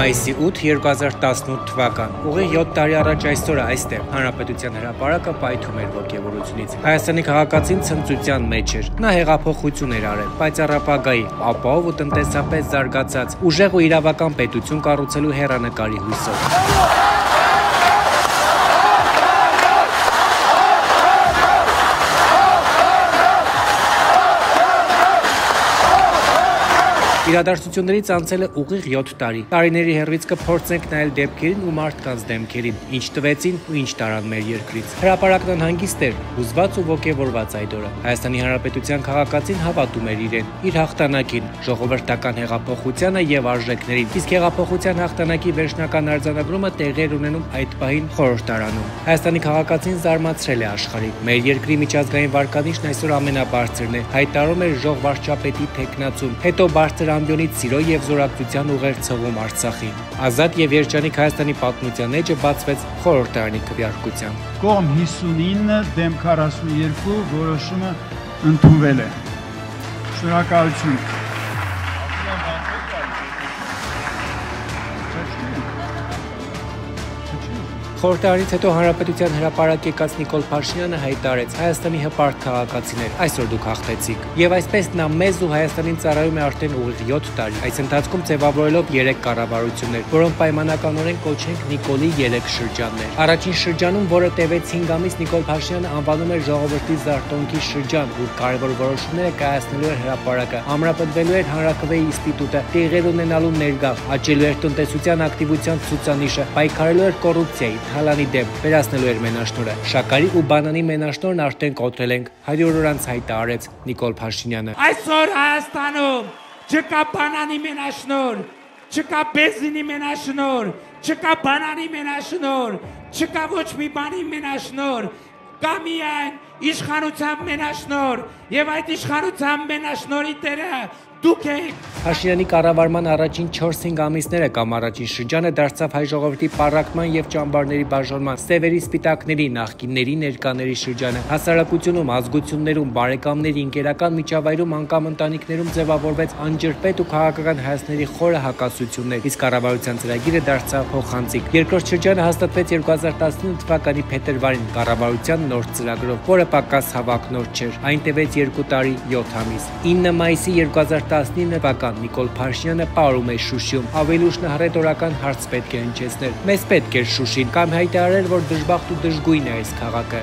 Մայիսի 8, 2018 թվական։ Ուղիղ 7 տարի առաջ այսօրը այստեղ Հանրապետության հրապարակը պայթում էր ոգևորությունից։ Հայաստանի քաղաքացին ցնծության մեջ էր։ Նա հեղափոխություն էր արել, պայծառ ապագայի, ապահով ու տնտեսապես զարգացած, ուժեղ ու իրավական պետություն կառուցելու հեռանկարի հույսով։ Իրադարձություններից անցել է ուղիղ 7 տարի։ Տարիների հեռվից կփորձենք նայել դեպքերին ու մարդկանց դեմքերին, ինչ տվեցին ու ինչ տարան մեր երկրից։ Հրապարակն անհանգիստ էր, հուզված ու ոգևորված այդ օրը։ Հայաստանի Հանրապետության քաղաքացին հավատում էր իրեն, իր հաղթանակին, ժողովրդական հեղափոխությանը եւ արժեքներին։ Իսկ հեղափոխության հաղթանակի վերջնական արձանագրումը տեղի էր ունենում այդ պահին խորհրդարանում։ Հայաստանի քաղաքացին զարմացրել է աշխարհին։ Մեր երկրի միջազգային վարկանիշն այսօր ամենաբարձրն է, հայտարարում էր ժող վարչապետի թեկնածուն։ Հետո բարձր ամբիոնից սիրո եւ զորակցության ուղեր ցղում Արցախին։ Ազատ եւ երջանիկ Հայաստանի պատմության էջը բացվեց խորհրդարանի քվեարկությամբ։ Կողմ 59 դեմ 42 որոշումը ընդունվել է։ Շնորհակալություն։ Խորհրդարանից հետո Հանրապետության հրապարակ եկած Նիկոլ Փաշինյանը հայտարարեց. Հայաստանի հպարտ քաղաքացիներ, այսօր դուք հաղթեցիք։ Եվ այսպես նա մեզ ու Հայաստանին ծառայում է արդեն ուղիղ 7 տարի։ Այս ընթացքում ձևավորելով 3 կառավարություններ, որոնք պայմանականորեն կոչենք Նիկոլի 3 շրջաններ։ Առաջին շրջանում, որը տևեց 5 ամիս, Նիկոլ Փաշինյանը անվանում էր ժողովրդի զարթոնքի շրջան, ուր կարևոր որոշումները կայացնելու էր հրապարակը, ամրապնդվելու էր հանրաքվեի ինստիտուտը, տեղեր ունենալու ներգաղ, աճելու էր տնտեսության ակտիվության ցուցանիշը, պայքարելու էր կոռուպցիայի Հալանի դեմ, վերացնելու էր մենաշնորհը։ Շաքարի ու բանանի մենաշնորհն արդեն կոտրել ենք, 100 օր անց հայտարարեց Նիկոլ Փաշինյանը։ Այսօր Հայաստանում չկա բանանի մենաշնորհ, չկա բենզինի մենաշնորհ, չկա բանանի մենաշնորհ, չկա ոչ մի բանի մենաշնորհ, կա միայն իշխանության մենաշնորհ, եւ այդ իշխանության մենաշնորհի տերը դուք եք։ Փաշինյանի կառավարման առաջին 4-5 ամիսները կամ առաջին շրջանը դարձավ հայ ժողովրդի պառակտման եւ ճամբարների բաժանման, սևերի սպիտակների, նախկինների, ներկաների շրջանը։ Հասարակությունում, ազգություններում, բարեկամների, ընկերական միջավայրում, անկամ ընտանիքներում ձևավորվեց անջրպետ ու քաղաքական հայացքների խորը հակասություններ, իսկ կառավարության ծրագիրը դարձավ փոխանցիկ։ Երկրորդ շրջանը հաստատվեց 2019 թվականի փետրվարին կառավարության նոր ծրագրով, որը պակաս հավակնոտ չէր։ Այն տևեց 2 տարի 7 ամիս։ 9 մայիսի 2019 թվական Նիկոլ Փաշինյանը պարում է Շուշիում, ավելի ուշ հռետորական հարց պետք է հնչեցներ։ Մեզ պետք էր Շուշին կամ հայտարարել, որ դժբախտ ու դժգույն է այս քաղաքը։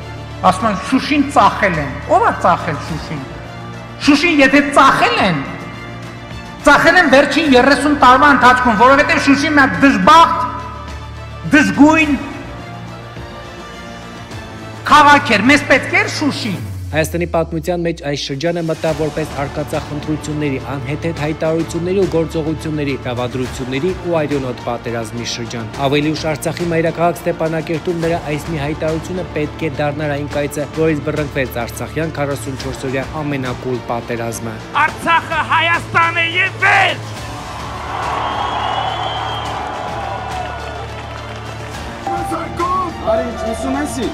Ասում են Շուշին ծախել են։ Ո՞վ է ծախել Շուշին։ Շուշին եթե ծախել են վերջին 30 տարվա ընթացքում, որովհետև Շուշին մի դժբախտ, դժգույն քաղաք էր, մեզ պետք էր Շուշին։ Հայաստանի պատմության մեջ այս շրջանը մտավ որպես արկածախնդրությունների, անհեթեթ հայտարարությունների ու գործողությունների, դավադրությունների ու այրոնոտ պատերազմի շրջան։ Ավելի ուշ Արցախի մայրաքաղաք Ստեփանակերտում նրա այս մի հայտարարությունը պետք է դառնար այն կայծը, որից բռնկվեց արցախյան 44-օրյա ամենակուլ պատերազմը։ Արցախը Հայաստան է եւ վերջ։ Արի, չուսում եսի։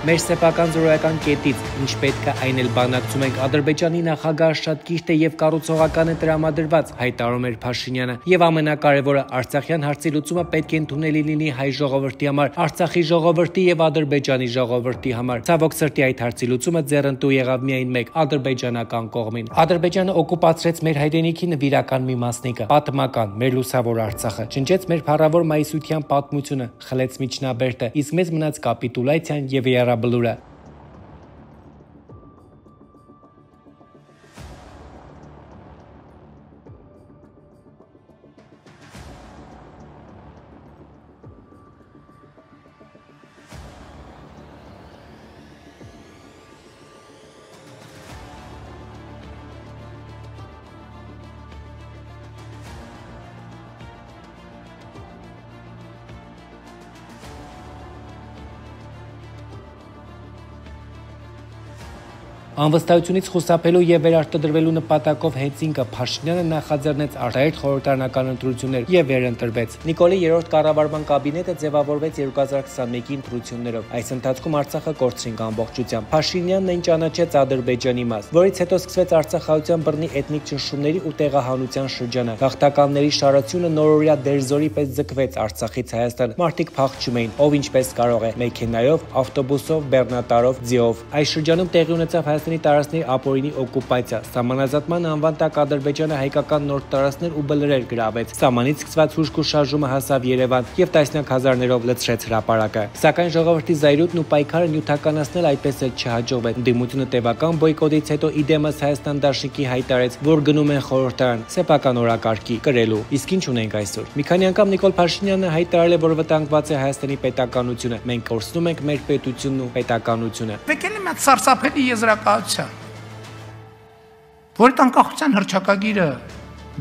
Մեր սեփական զորոյական կետից, ինչ պետք է այն էլ բանակցում ենք, Ադրբեջանի նախագահը շատ կիրթ է եւ կառուցողական է տրամադրված, հայտարարում էր Փաշինյանը, եւ ամենակարևորը, Արցախյան հարցի լուծումը պետք է ընդունելի լինի հայ ժողովրդի համար, Արցախի ժողովրդի եւ Ադրբեջանի ժողովրդի համար։ Ցավոք սրտի այդ հարցի լուծումը ձեռնտու եղավ միայն մեկ ադրբեջանական կողմին։ Ադրբեջանը օկուպացրեց մեր հայրենիքի նվիրական մի մասնիկը, պատմական, մեր լուսավոր Արցախը, չնչեց մեր փառավոր մայիսության պատմությունը, խլեց միջնաբերդը, իսկ մեզ մնաց կապիտուլյացիան եւ Բլուրը։ Անվստահությունից խուսափելու եւ վերարտադրվելու նպատակով հենց ինքը Փաշինյանը նախաձեռնեց արտահերթ խորհրդարանական ընտրություններ եւ վերընտրվեց։ Նիկոլի երրորդ կառավարման կաբինետը ձևավորվեց 2021-ի ընտրություններով։ Այս ընթացքում Արցախը կորցրին ամբողջությամբ։ Փաշինյանն այն ճանաչեց Ադրբեջանի մաս, որից հետո սկսվեց արցախահայության բռնի էթնիկ ճնշումների ու տեղահանության շրջանը։ Գաղթականների շարությունը նորօրյա դերձորի պես ձգվեց Արցախից Հայաստան։ Մարդիկ փախչում էին, ով ինչպես կարող է՝ մեքենայով, ավտոբուսով, բեռնատարով, ձիով։ Այս շրջանում տեղի ունեցավ Հայաստանի տարածքների ապօրինի օկուպացիա։ Սահմանազատման անվան տակ Ադրբեջանը հայկական նոր տարածքներ ու բլրեր գրավեց։ Սահմանից սկսված հուժկու շարժումը հասավ Երևան եւ տասնյակ հազարներով լցրեց հրապարակը։ Սակայն ժողովրդի զայրույթն ու պայքարը նյութականացնել այդպես էլ չհաջողվեց։ Ընդդիմությունը տևական բոյկոտից հետո իդեմս Հայաստան դաշնիկի հայտարարեց, որ գնում են խորհրդարան սեփական օրակարգի կրելու։ Իսկ ինչ ունենք այսօր։ Մի քանի անգամ Նիկոլ Փաշինյանը հայտարարել է, որ վտանգված է Հայաստանի պետականությունը։ Մենք կորցնում ենք մեր պետությունն ու պետականությունը։ Եկել եմ այդ սարսափելի եզրակացության, որի անկախության հռչակագիրը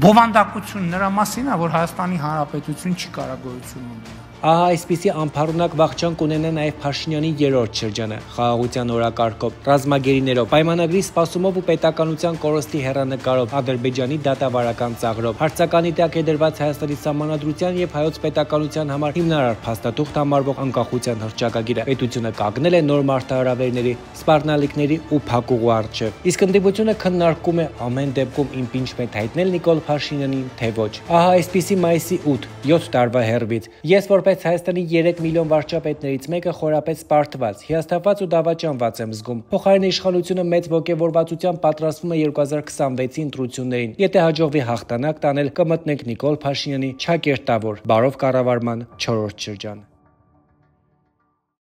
բովանդակություն նրա մասին է, որ Հայաստանի Հանրապետություն չի կարող գոյություն ունենալ։ Ահա այսպիսի անփառունակ վախճան կունենա նաև Փաշինյանի երրորդ շրջանը, խաղաղության օրակարգով, ռազմագերիներով, պայմանագրի սպասումով ու պետականության կորստի հեռանկարով, Ադրբեջանի դատավարական ծաղրով, հարցականի տակ է դրված Հայաստանի սահմանադրության եւ հայոց պետականության համար հիմնարար փաստաթուղթ համարվող անկախության հռչակագիրը։ Պետությունը կանգնել է նոր մարտահրավերների, սպառնալիքների ու փակուղու առջև։ Իսկ ընդդիմությունը քննարկում է ամեն դեպքում իմպիչմենտ հայտնել Նիկոլ Փաշինյանին, թե ոչ։ Ահա այսպիսի մայիսի 8, 7 տարվա հեռվից ես որպես Հայաստանի 3 միլիոն վարչապետներից մեկը խորապես պարտված, հիասթափված ու դավաճանված եմ զգում։ Փոխարեն իշխանությունը մեծ ոգևորվածությամբ պատրաստվում է 2026-ի ընտրություններին։ Եթե հաջողվի հաղթանակ տանել, կմտնենք Նիկոլ Փաշինյանի չակերտավոր բարով կառավարման 4-րդ շրջան։